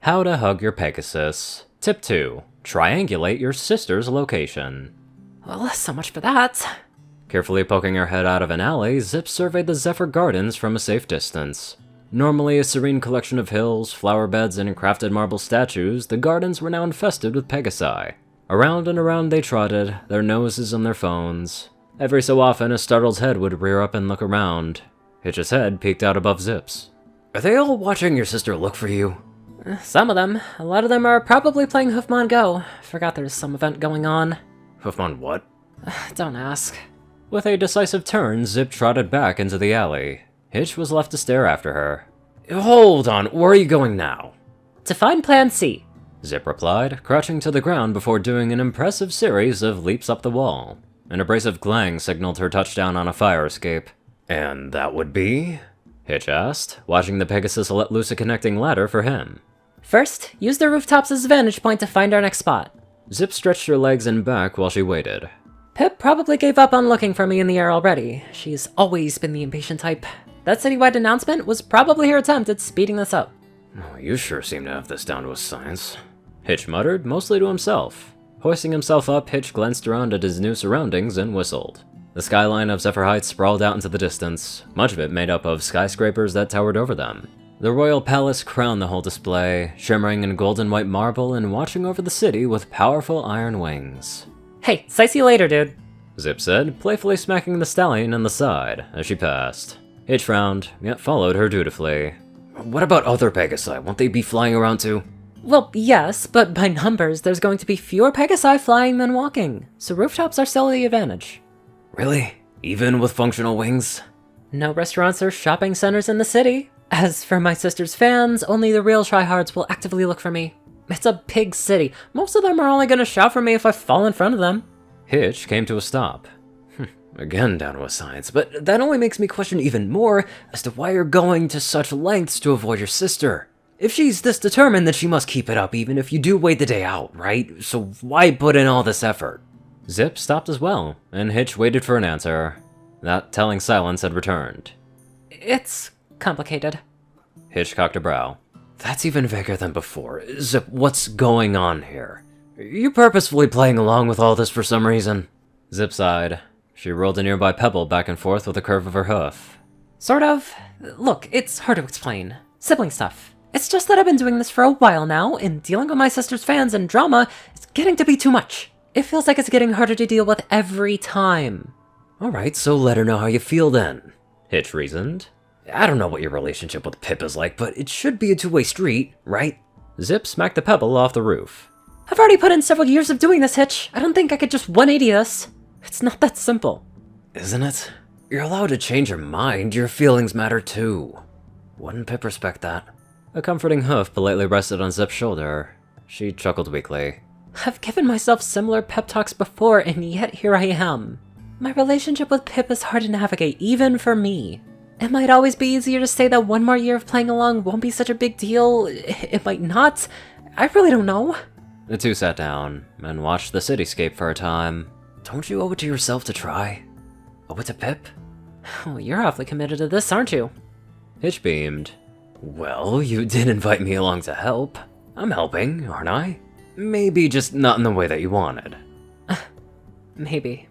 How to hug your Pegasis. Tip 2. Triangulate your sister's location. Well, so much for that. Carefully poking her head out of an alley, Zipp surveyed the Zephyr Gardens from a safe distance. Normally a serene collection of hills, flower beds, and crafted marble statues, the gardens were now infested with Pegasi. Around and around they trotted, their noses on their phones. Every so often, a startled head would rear up and look around. Hitch's head peeked out above Zipp's. Are they all watching your sister look for you? Some of them. A lot of them are probably playing Hoofmon Go. Forgot there's some event going on. Hoofmon what? Don't ask. With a decisive turn, Zipp trotted back into the alley. Hitch was left to stare after her. Hold on, where are you going now? To find Plan C. Zipp replied, crouching to the ground before doing an impressive series of leaps up the wall. An abrasive glang signaled her touchdown on a fire escape. And that would be? Hitch asked, watching the Pegasus let loose a connecting ladder for him. First, use the rooftops as a vantage point to find our next spot. Zipp stretched her legs and back while she waited. Pipp probably gave up on looking for me in the air already. She's always been the impatient type. That citywide announcement was probably her attempt at speeding this up. Oh, you sure seem to have this down to a science. Hitch muttered, mostly to himself. Hoisting himself up, Hitch glanced around at his new surroundings and whistled. The skyline of Zephyr Heights sprawled out into the distance, much of it made up of skyscrapers that towered over them. The royal palace crowned the whole display, shimmering in golden white marble and watching over the city with powerful iron wings. Hey, sight see you later, dude. Zipp said, playfully smacking the stallion in the side as she passed. Hitch frowned, yet followed her dutifully. What about other Pegasi? Won't they be flying around too? Well, yes, but by numbers, there's going to be fewer Pegasi flying than walking, so rooftops are still the advantage. Really? Even with functional wings? No restaurants or shopping centers in the city. As for my sister's fans, only the real tryhards will actively look for me. It's a big city. Most of them are only gonna shout for me if I fall in front of them. Hitch came to a stop. Again down to a science, but that only makes me question even more as to why you're going to such lengths to avoid your sister. If she's this determined, then she must keep it up even if you do wait the day out, right? So why put in all this effort? Zipp stopped as well, and Hitch waited for an answer. That telling silence had returned. It's complicated. Hitch cocked a brow. That's even vaguer than before. Zipp, what's going on here? Are you purposefully playing along with all this for some reason? Zipp sighed. She rolled a nearby pebble back and forth with a curve of her hoof. Sort of. Look, it's hard to explain. Sibling stuff. It's just that I've been doing this for a while now, and dealing with my sister's fans and drama is getting to be too much. It feels like it's getting harder to deal with every time. Alright, so let her know how you feel then, Hitch reasoned. I don't know what your relationship with Pipp is like, but it should be a two-way street, right? Zipp smacked the pebble off the roof. I've already put in several years of doing this, Hitch. I don't think I could just 180 this. It's not that simple. Isn't it? You're allowed to change your mind. Your feelings matter too. Wouldn't Pipp respect that? A comforting hoof politely rested on Zipp's shoulder. She chuckled weakly. I've given myself similar pep talks before, and yet here I am. My relationship with Pipp is hard to navigate, even for me. It might always be easier to say that one more year of playing along won't be such a big deal. It might not. I really don't know. The two sat down and watched the cityscape for a time. Don't you owe it to yourself to try? Owe it to Pipp? Oh, you're awfully committed to this, aren't you? Hitch beamed. Well, you did invite me along to help. I'm helping, aren't I? Maybe just not in the way that you wanted. Maybe.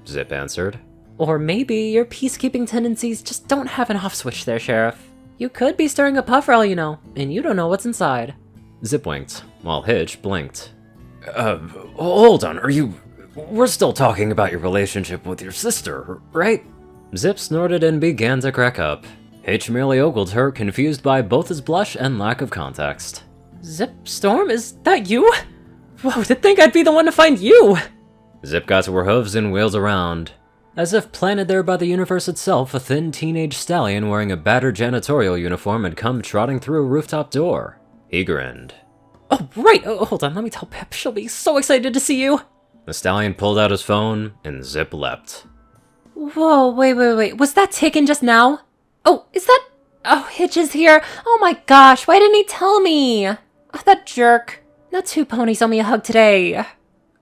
Zipp answered. Or maybe your peacekeeping tendencies just don't have an off switch there, Sheriff. You could be stirring a pot for all you know, and you don't know what's inside. Zipp winked, while Hitch blinked. Hold on, we're still talking about your relationship with your sister, right? Zipp snorted and began to crack up. Hitch merely ogled her, confused by both his blush and lack of context. Zipp, Storm, is that you? Whoa, to think I'd be the one to find you! Zipp got to her hooves and wheeled around. As if planted there by the universe itself, a thin teenage stallion wearing a battered janitorial uniform had come trotting through a rooftop door. He grinned. Oh, right! Oh, hold on, let me tell Pipp. She'll be so excited to see you! The stallion pulled out his phone, and Zipp leapt. Whoa, wait. Was that taken just now? Oh, is that... Oh, Hitch is here. Oh my gosh, why didn't he tell me? Oh, that jerk. Now 2 ponies owe me a hug today.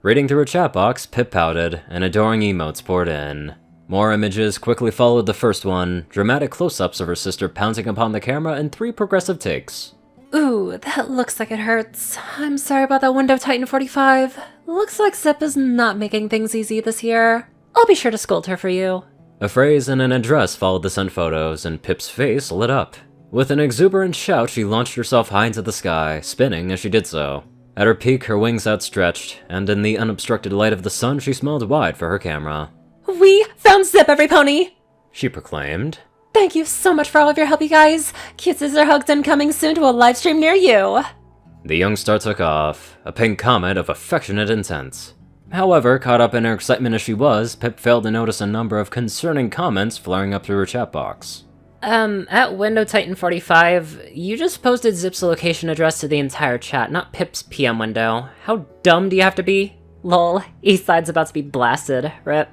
Reading through a chat box, Pipp pouted, and adoring emotes poured in. More images quickly followed the first one, dramatic close-ups of her sister pouncing upon the camera, and 3 progressive takes. Ooh, that looks like it hurts. I'm sorry about that window, Titan 45. Looks like Zipp is not making things easy this year. I'll be sure to scold her for you. A phrase and an address followed the sent photos, and Pipp's face lit up. With an exuberant shout, she launched herself high into the sky, spinning as she did so. At her peak, her wings outstretched, and in the unobstructed light of the sun, she smiled wide for her camera. We found Zipp, every pony! She proclaimed. Thank you so much for all of your help, you guys. Kisses are hugged and coming soon to a live stream near you. The young star took off, a pink comet of affectionate intent. However, caught up in her excitement as she was, Pipp failed to notice a number of concerning comments flaring up through her chat box. At Window Titan 45, you just posted Zipp's location address to the entire chat, not Pipp's PM window. How dumb do you have to be? Lol, Eastside's about to be blasted, rip.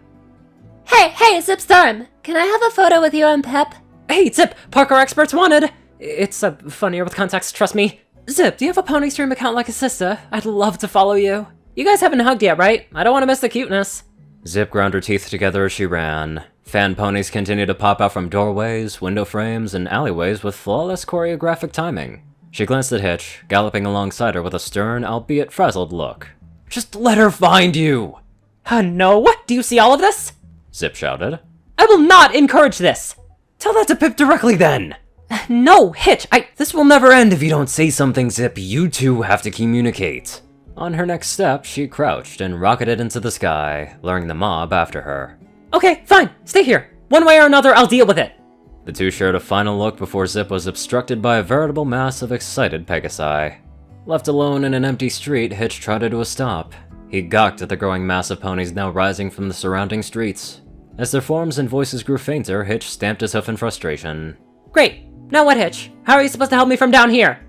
Hey, Zipp Storm! Can I have a photo with you and Pipp? Hey, Zipp! Parkour experts wanted! It's funnier with context, trust me. Zipp, do you have a pony stream account like a sister? I'd love to follow you. You guys haven't hugged yet, right? I don't want to miss the cuteness. Zipp ground her teeth together as she ran. Fan ponies continued to pop out from doorways, window frames, and alleyways with flawless choreographic timing. She glanced at Hitch, galloping alongside her with a stern, albeit frazzled look. Just let her find you! No? Do you see all of this? Zipp shouted. I will not encourage this! Tell that to Pipp directly then! No, Hitch, This will never end if you don't say something, Zipp. You two have to communicate. On her next step, she crouched and rocketed into the sky, luring the mob after her. Okay, fine, stay here. One way or another, I'll deal with it. The two shared a final look before Zipp was obstructed by a veritable mass of excited Pegasi. Left alone in an empty street, Hitch trotted to a stop. He gawked at the growing mass of ponies now rising from the surrounding streets. As their forms and voices grew fainter, Hitch stamped his hoof in frustration. Great, now what, Hitch? How are you supposed to help me from down here?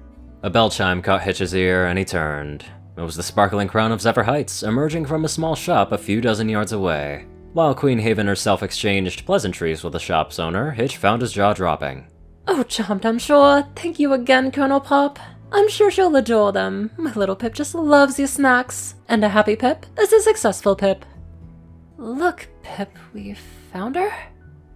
A bell chime caught Hitch's ear, and he turned. It was the sparkling crown of Zephyr Heights, emerging from a small shop a few dozen yards away. While Queen Haven herself exchanged pleasantries with the shop's owner, Hitch found his jaw dropping. Oh, chomped, I'm sure. Thank you again, Colonel Pop. I'm sure she'll adore them. My little Pipp just loves your snacks. And a happy Pipp is a successful Pipp. Look, Pipp, we found her?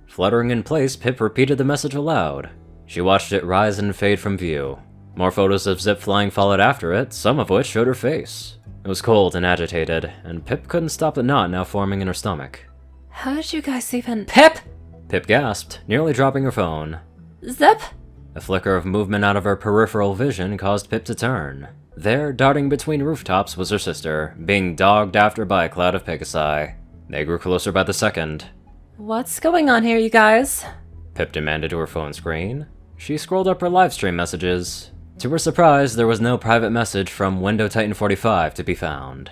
Fluttering in place, Pipp repeated the message aloud. She watched it rise and fade from view. More photos of Zipp flying followed after it, some of which showed her face. It was cold and agitated, and Pipp couldn't stop the knot now forming in her stomach. How did you guys even— Pipp! Pipp gasped, nearly dropping her phone. Zipp? A flicker of movement out of her peripheral vision caused Pipp to turn. There, darting between rooftops, was her sister, being dogged after by a cloud of Pegasi. They grew closer by the second. What's going on here, you guys? Pipp demanded to her phone screen. She scrolled up her livestream messages. To her surprise, there was no private message from Window Titan 45 to be found.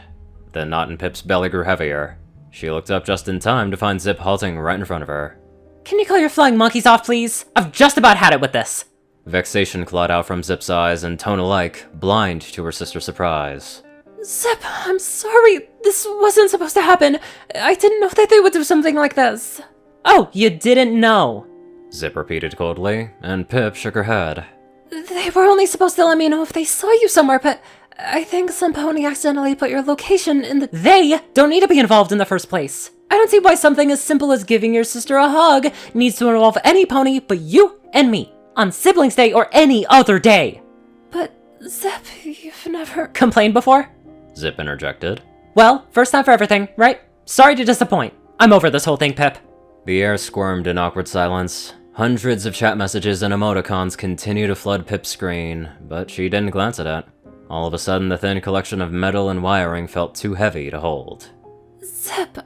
The knot in Pipp's belly grew heavier. She looked up just in time to find Zipp halting right in front of her. Can you call your flying monkeys off, please? I've just about had it with this. Vexation clawed out from Zipp's eyes, and tone alike, blind to her sister's surprise. Zipp, I'm sorry. This wasn't supposed to happen. I didn't know that they would do something like this. Oh, you didn't know? Zipp repeated coldly, and Pipp shook her head. They were only supposed to let me know if they saw you somewhere, but I think some pony accidentally put your location in the— They don't need to be involved in the first place. I don't see why something as simple as giving your sister a hug needs to involve any pony but you and me, on Siblings Day or any other day. But, Zipp, you've never complained before? Zipp interjected. Well, first time for everything, right? Sorry to disappoint. I'm over this whole thing, Pipp. The air squirmed in awkward silence. Hundreds of chat messages and emoticons continued to flood Pipp's screen, but she didn't glance at it. All of a sudden, the thin collection of metal and wiring felt too heavy to hold. Zipp,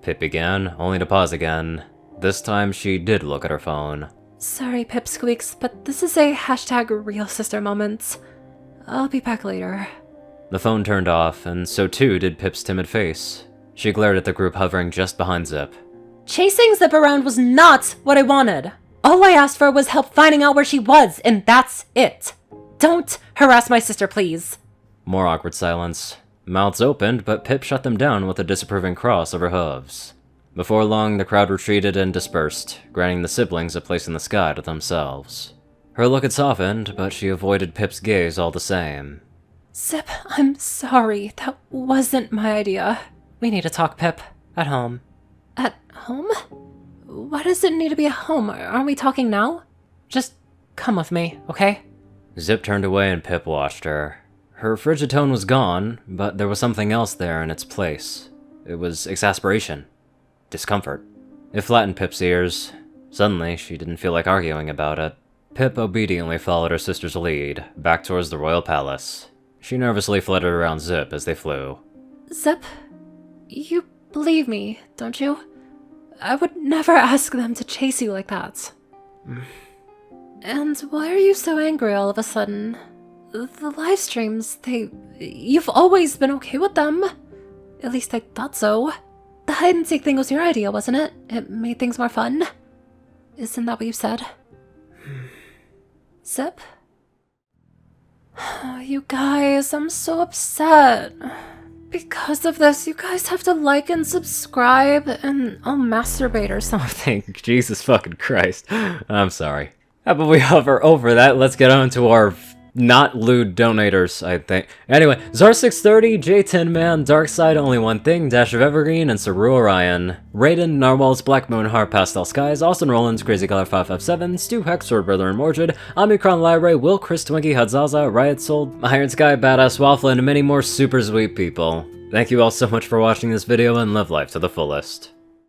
Pipp began, only to pause again. This time, she did look at her phone. Sorry, Pipp Squeaks, but this is a #RealSisterMoments. I'll be back later. The phone turned off, and so too did Pipp's timid face. She glared at the group hovering just behind Zipp. Chasing Zipp around was not what I wanted. All I asked for was help finding out where she was, and that's it. Don't harass my sister, please. More awkward silence. Mouths opened, but Pipp shut them down with a disapproving cross of her hooves. Before long, the crowd retreated and dispersed, granting the siblings a place in the sky to themselves. Her look had softened, but she avoided Pipp's gaze all the same. Zipp, I'm sorry. That wasn't my idea. We need to talk, Pipp. At home. At home? Why does it need to be at home? Aren't we talking now? Just come with me, okay? Zipp turned away and Pipp watched her. Her frigid tone was gone, but there was something else there in its place. It was exasperation. Discomfort. It flattened Pipp's ears. Suddenly, she didn't feel like arguing about it. Pipp obediently followed her sister's lead, back towards the royal palace. She nervously fluttered around Zipp as they flew. Zipp, you believe me, don't you? I would never ask them to chase you like that. And why are you so angry all of a sudden? The live streams, you've always been okay with them. At least I thought so. The hide-and-seek thing was your idea, wasn't it? It made things more fun. Isn't that what you said? Zipp? You guys, I'm so upset. Because of this, you guys have to like and subscribe, and I'll masturbate or something. Jesus fucking Christ. I'm sorry. How about we hover over that? Let's get on to our not lewd donators, I think. Anyway, Zar630, J10Man, Darkside, Only One Thing, Dash of Evergreen, and Ceru Orion. Rayden, Narwhals, Blackmoonheart, Pastel Skies, Austin Roland's Crazy Color 557, Stu Hex, Sword Brother and Mordred, Omicron Lyrae, Will, Chris Twinkie, Hadzaza, Riot Soul, Iron Sky, Badass Waffle, and many more super sweet people. Thank you all so much for watching this video and live life to the fullest.